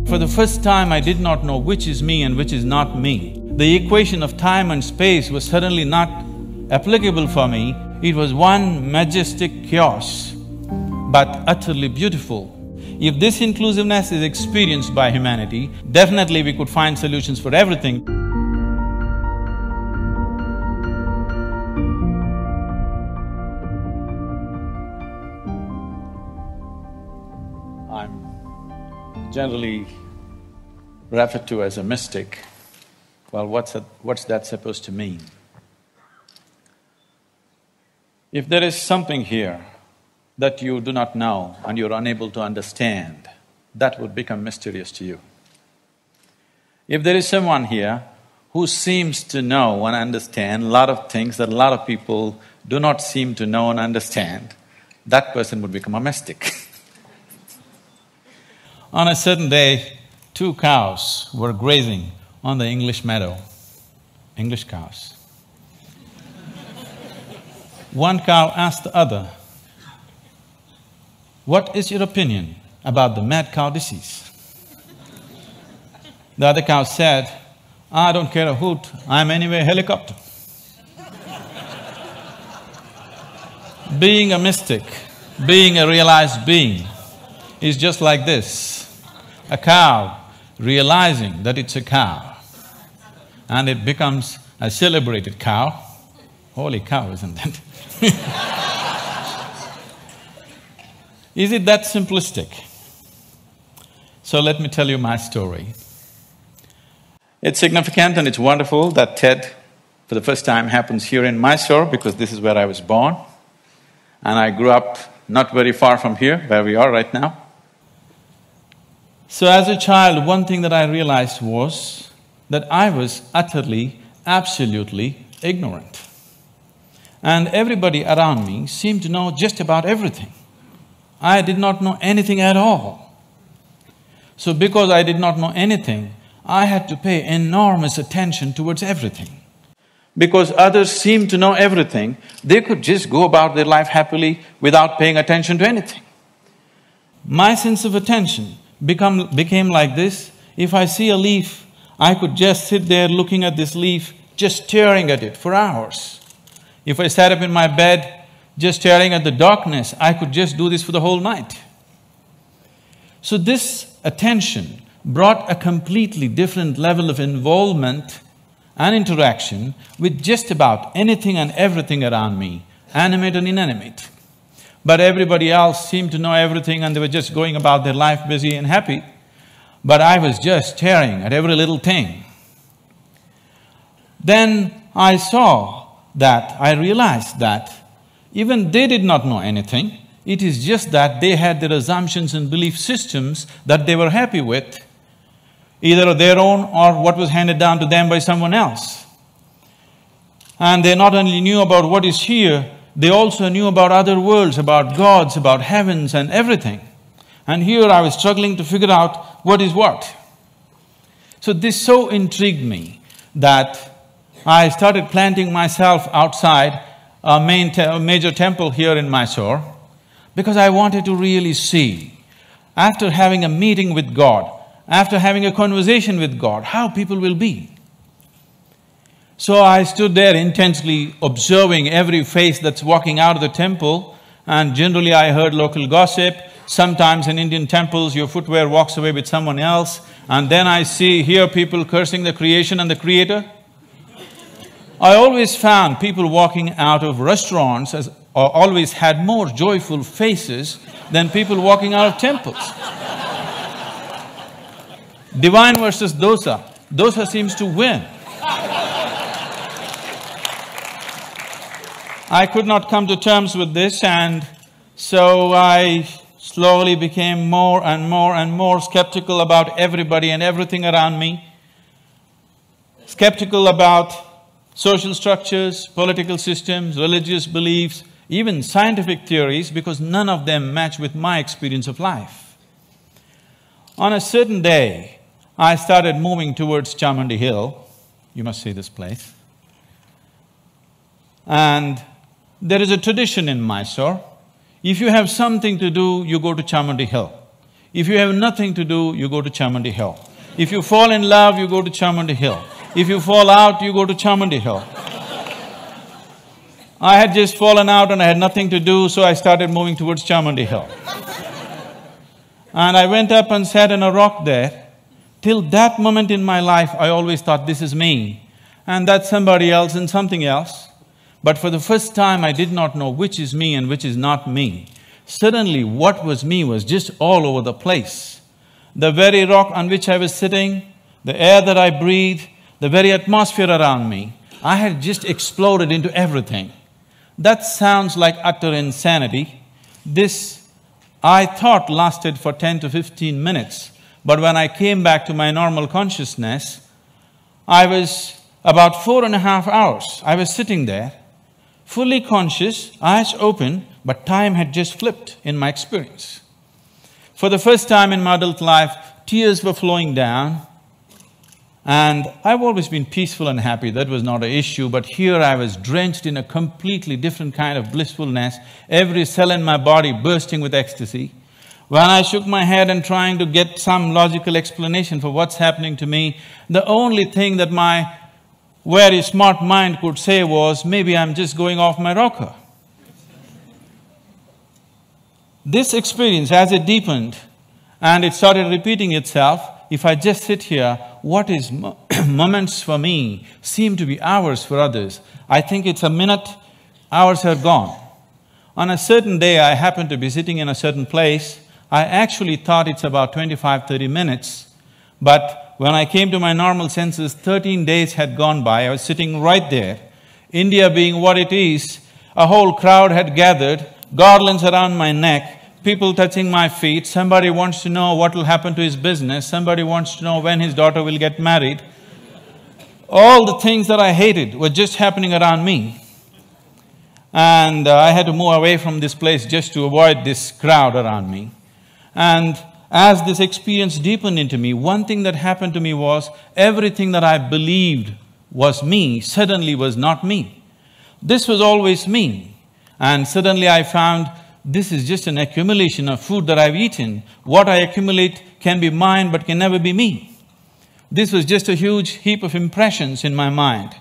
For the first time, I did not know which is me and which is not me. The equation of time and space was suddenly not applicable for me. It was one majestic chaos, but utterly beautiful. If this inclusiveness is experienced by humanity, definitely we could find solutions for everything. I'm generally referred to as a mystic. Well, what's that supposed to mean? If there is something here that you do not know and you're unable to understand, that would become mysterious to you. If there is someone here who seems to know and understand a lot of things that a lot of people do not seem to know and understand, that person would become a mystic. On a certain day, 2 cows were grazing on the English meadow, English cows. One cow asked the other, "What is your opinion about the mad cow disease?" The other cow said, "I don't care a hoot, I'm anyway a helicopter." Being a mystic, being a realized being is just like this. A cow realizing that it's a cow and it becomes a celebrated cow. Holy cow, isn't it? Is it that simplistic? So let me tell you my story. It's significant and it's wonderful that TED for the first time happens here in Mysore because this is where I was born. And I grew up not very far from here, where we are right now. So as a child, one thing that I realized was that I was utterly, absolutely ignorant. And everybody around me seemed to know just about everything. I did not know anything at all. So because I did not know anything, I had to pay enormous attention towards everything. Because others seemed to know everything, they could just go about their life happily without paying attention to anything. My sense of attention became like this. If I see a leaf, I could just sit there looking at this leaf, just staring at it for hours. If I sat up in my bed, just staring at the darkness, I could just do this for the whole night. So this attention brought a completely different level of involvement and interaction with just about anything and everything around me, animate and inanimate. But everybody else seemed to know everything and they were just going about their life busy and happy. But I was just staring at every little thing. Then I realized that even they did not know anything, it is just that they had their assumptions and belief systems that they were happy with, either their own or what was handed down to them by someone else. And they not only knew about what is here, they also knew about other worlds, about gods, about heavens and everything. And here I was struggling to figure out what is what. So this so intrigued me that I started planting myself outside a major temple here in Mysore because I wanted to really see, after having a meeting with God, after having a conversation with God, how people will be. So I stood there intensely observing every face that's walking out of the temple, and generally I heard local gossip. Sometimes in Indian temples, your footwear walks away with someone else, and then I hear people cursing the creation and the creator. I always found people walking out of restaurants always had more joyful faces than people walking out of temples. Divine versus dosa. Dosa seems to win. I could not come to terms with this, and so I slowly became more and more and more skeptical about everybody and everything around me. Skeptical about social structures, political systems, religious beliefs, even scientific theories, because none of them match with my experience of life. On a certain day, I started moving towards Chamandi Hill. You must see this place. And there is a tradition in Mysore. If you have something to do, you go to Chamandi Hill. If you have nothing to do, you go to Chamandi Hill. If you fall in love, you go to Chamandi Hill. If you fall out, you go to Chamandi Hill. I had just fallen out and I had nothing to do, so I started moving towards Chamandi Hill. And I went up and sat on a rock there. Till that moment in my life, I always thought, this is me, and that's somebody else and something else. But for the first time, I did not know which is me and which is not me. Suddenly, what was me was just all over the place. The very rock on which I was sitting, the air that I breathed, the very atmosphere around me, I had just exploded into everything. That sounds like utter insanity. This, I thought, lasted for 10 to 15 minutes. But when I came back to my normal consciousness, I was about 4.5 hours. I was sitting there, fully conscious, eyes open, but time had just flipped in my experience. For the first time in my adult life, tears were flowing down, and I've always been peaceful and happy, that was not an issue, but here I was drenched in a completely different kind of blissfulness, every cell in my body bursting with ecstasy. When I shook my head and trying to get some logical explanation for what's happening to me, the only thing that my very smart mind could say was, maybe I'm just going off my rocker. This experience, as it deepened and it started repeating itself, if I just sit here, what is moments for me seem to be hours for others. I think it's a minute, hours are gone. On a certain day, I happened to be sitting in a certain place. I actually thought it's about 25–30 minutes, but when I came to my normal senses, 13 days had gone by. I was sitting right there. India being what it is, a whole crowd had gathered, garlands around my neck, people touching my feet, somebody wants to know what will happen to his business, somebody wants to know when his daughter will get married. All the things that I hated were just happening around me. And I had to move away from this place just to avoid this crowd around me. And as this experience deepened into me, one thing that happened to me was everything that I believed was me suddenly was not me. This was always me. And suddenly I found this is just an accumulation of food that I've eaten. What I accumulate can be mine but can never be me. This was just a huge heap of impressions in my mind.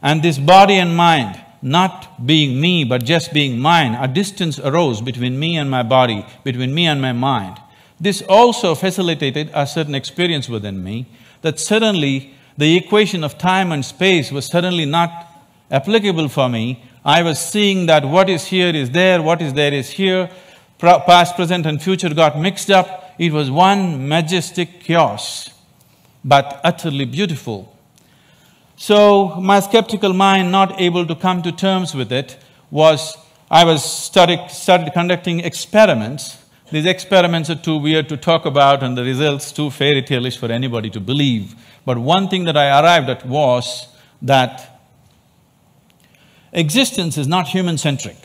And this body and mind, not being me but just being mine, a distance arose between me and my body, between me and my mind. This also facilitated a certain experience within me, that suddenly the equation of time and space was suddenly not applicable for me. I was seeing that what is here is there, what is there is here, past, present and future got mixed up. It was one majestic chaos, but utterly beautiful. So, my skeptical mind, not able to come to terms with it, started conducting experiments. These experiments are too weird to talk about and the results too fairy tale-ish for anybody to believe. But one thing that I arrived at was that existence is not human-centric.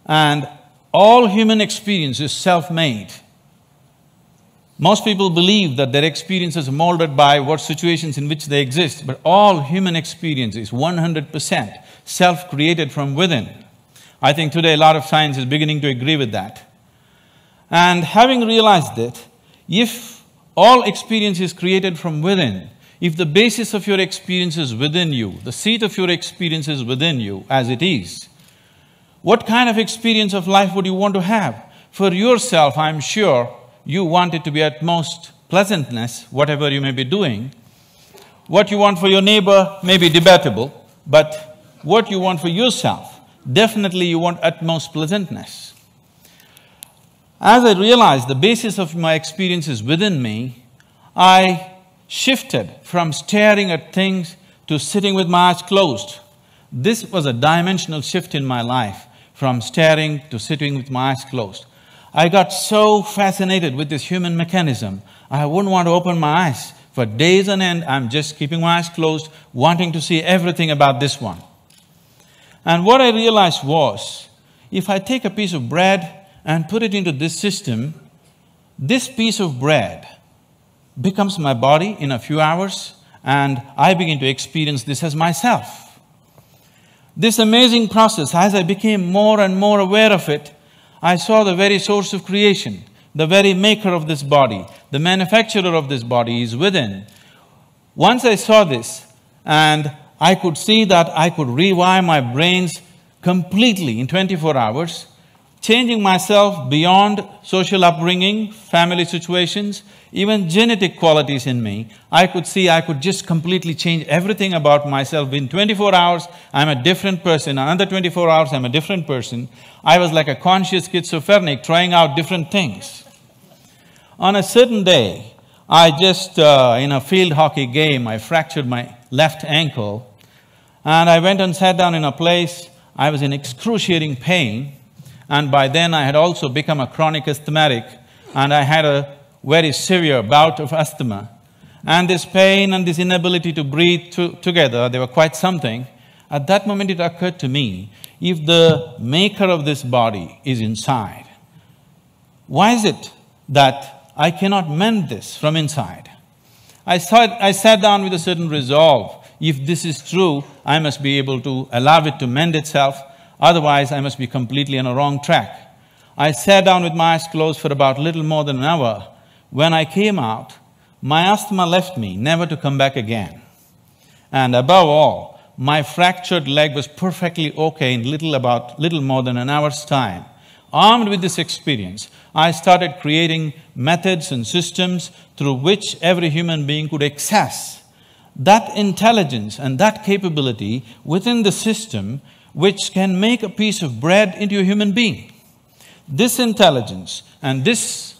And all human experience is self-made. Most people believe that their experience is molded by what situations in which they exist, but all human experience is 100% self-created from within. I think today a lot of science is beginning to agree with that. And having realized that, if all experience is created from within, if the basis of your experience is within you, the seat of your experience is within you as it is, what kind of experience of life would you want to have? For yourself, I'm sure, you want it to be at most pleasantness, whatever you may be doing. What you want for your neighbor may be debatable, but what you want for yourself, definitely you want utmost pleasantness. As I realized the basis of my experience is within me, I shifted from staring at things to sitting with my eyes closed. This was a dimensional shift in my life, from staring to sitting with my eyes closed. I got so fascinated with this human mechanism, I wouldn't want to open my eyes. For days on end, I'm just keeping my eyes closed, wanting to see everything about this one. And what I realized was, if I take a piece of bread and put it into this system, this piece of bread becomes my body in a few hours, and I begin to experience this as myself. This amazing process, as I became more and more aware of it, I saw the very source of creation. The very maker of this body, the manufacturer of this body is within. Once I saw this, and I could see that I could rewire my brains completely in 24 hours, changing myself beyond social upbringing, family situations, even genetic qualities in me. I could see I could just completely change everything about myself. In 24 hours, I'm a different person. Another 24 hours, I'm a different person. I was like a conscious schizophrenic trying out different things. On a certain day, I just, in a field hockey game, I fractured my left ankle, and I went and sat down in a place. I was in excruciating pain, and by then I had also become a chronic asthmatic, and I had a very severe bout of asthma. And this pain and this inability to breathe together, they were quite something. At that moment it occurred to me, if the maker of this body is inside, why is it that I cannot mend this from inside? I sat down with a certain resolve. If this is true, I must be able to allow it to mend itself, otherwise I must be completely on a wrong track. I sat down with my eyes closed for about little more than an hour. When I came out, my asthma left me, never to come back again. And above all, my fractured leg was perfectly okay in little more than an hour's time. Armed with this experience, I started creating methods and systems through which every human being could access that intelligence and that capability within the system which can make a piece of bread into a human being. This intelligence and this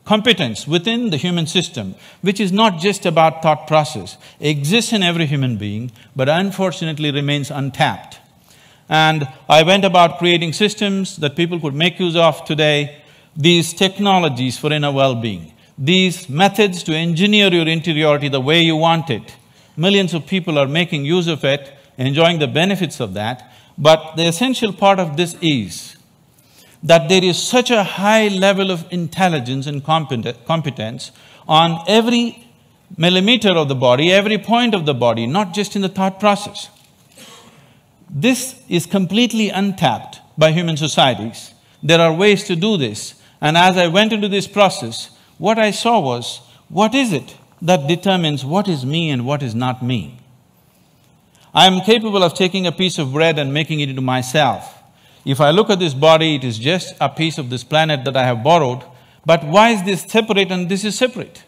competence within the human system, which is not just about thought process, exists in every human being, but unfortunately remains untapped. And I went about creating systems that people could make use of today, these technologies for inner well-being, these methods to engineer your interiority the way you want it. Millions of people are making use of it, enjoying the benefits of that, but the essential part of this is that there is such a high level of intelligence and competence on every millimeter of the body, every point of the body, not just in the thought process. This is completely untapped by human societies. There are ways to do this, and as I went into this process, what I saw was, what is it that determines what is me and what is not me? I am capable of taking a piece of bread and making it into myself. If I look at this body, it is just a piece of this planet that I have borrowed, but why is this separate and this is separate?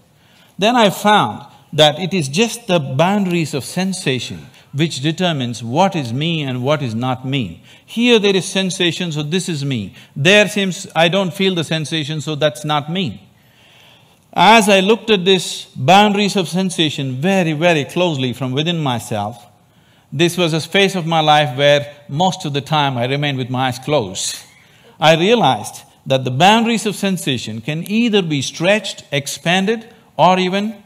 Then I found that it is just the boundaries of sensation which determines what is me and what is not me. Here there is sensation, so this is me. There seems I don't feel the sensation, so that's not me. As I looked at this boundaries of sensation very, very closely from within myself, this was a space of my life where most of the time I remained with my eyes closed. I realized that the boundaries of sensation can either be stretched, expanded, or even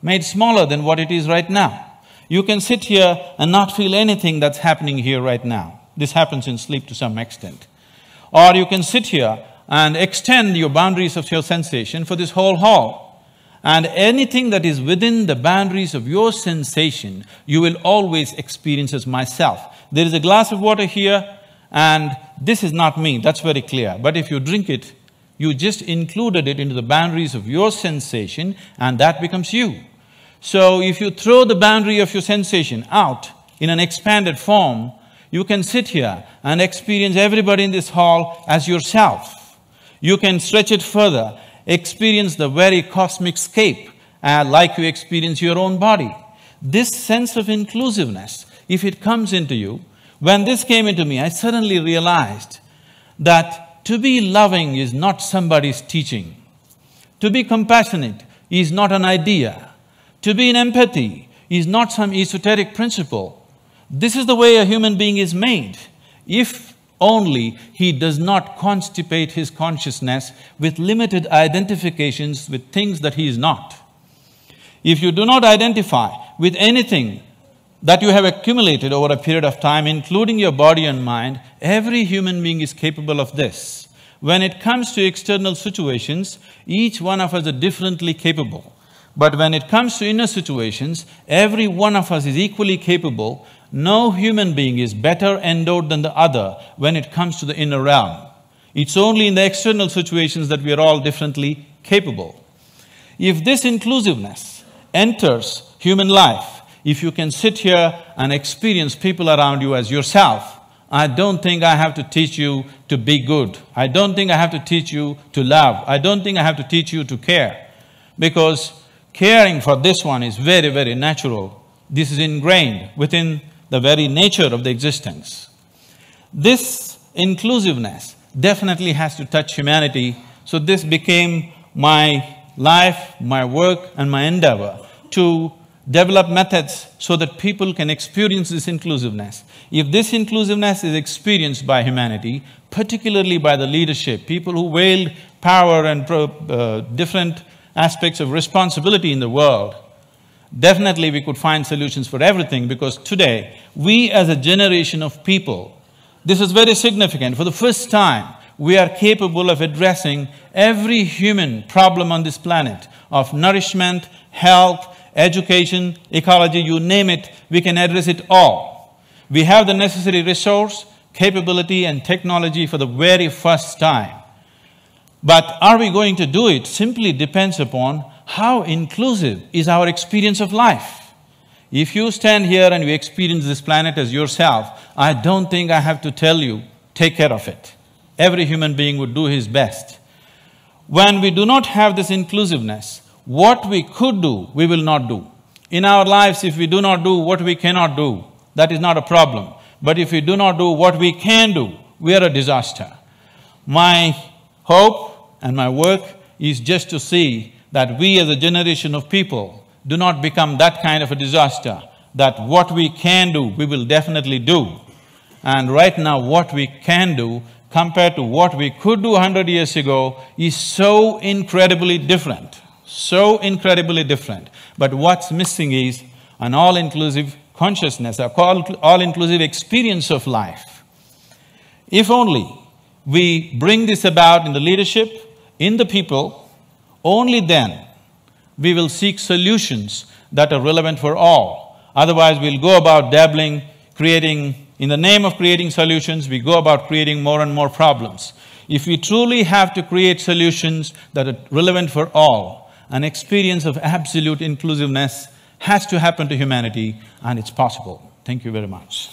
made smaller than what it is right now. You can sit here and not feel anything that's happening here right now. This happens in sleep to some extent. Or you can sit here and extend your boundaries of your sensation for this whole hall. And anything that is within the boundaries of your sensation, you will always experience as myself. There is a glass of water here, and this is not me, that's very clear. But if you drink it, you just included it into the boundaries of your sensation, and that becomes you. So if you throw the boundary of your sensation out in an expanded form, you can sit here and experience everybody in this hall as yourself. You can stretch it further, experience the very cosmic scape like you experience your own body. This sense of inclusiveness, if it comes into you, when this came into me, I suddenly realized that to be loving is not somebody's teaching. To be compassionate is not an idea. To be in empathy is not some esoteric principle. This is the way a human being is made, if only he does not constipate his consciousness with limited identifications with things that he is not. If you do not identify with anything that you have accumulated over a period of time, including your body and mind, every human being is capable of this. When it comes to external situations, each one of us are differently capable. But when it comes to inner situations, every one of us is equally capable. No human being is better endowed than the other when it comes to the inner realm. It's only in the external situations that we are all differently capable. If this inclusiveness enters human life, if you can sit here and experience people around you as yourself, I don't think I have to teach you to be good. I don't think I have to teach you to love. I don't think I have to teach you to care. Because caring for this one is very, very natural. This is ingrained within the very nature of the existence. This inclusiveness definitely has to touch humanity, so this became my life, my work and my endeavor to develop methods so that people can experience this inclusiveness. If this inclusiveness is experienced by humanity, particularly by the leadership, people who wield power and different aspects of responsibility in the world, definitely we could find solutions for everything, because today, we as a generation of people, this is very significant. For the first time, we are capable of addressing every human problem on this planet of nourishment, health, education, ecology, you name it, we can address it all. We have the necessary resource, capability and technology for the very first time. But are we going to do it simply depends upon how inclusive is our experience of life. If you stand here and you experience this planet as yourself, I don't think I have to tell you, take care of it. Every human being would do his best. When we do not have this inclusiveness, what we could do, we will not do. In our lives, if we do not do what we cannot do, that is not a problem. But if we do not do what we can do, we are a disaster. My hope and my work is just to see that we as a generation of people do not become that kind of a disaster, that what we can do, we will definitely do. And right now, what we can do compared to what we could do 100 years ago is so incredibly different. So incredibly different. But what's missing is an all-inclusive consciousness, an all-inclusive experience of life. If only we bring this about in the leadership, in the people, only then we will seek solutions that are relevant for all. Otherwise, we'll go about dabbling, creating… In the name of creating solutions, we go about creating more and more problems. If we truly have to create solutions that are relevant for all, an experience of absolute inclusiveness has to happen to humanity, and it's possible. Thank you very much.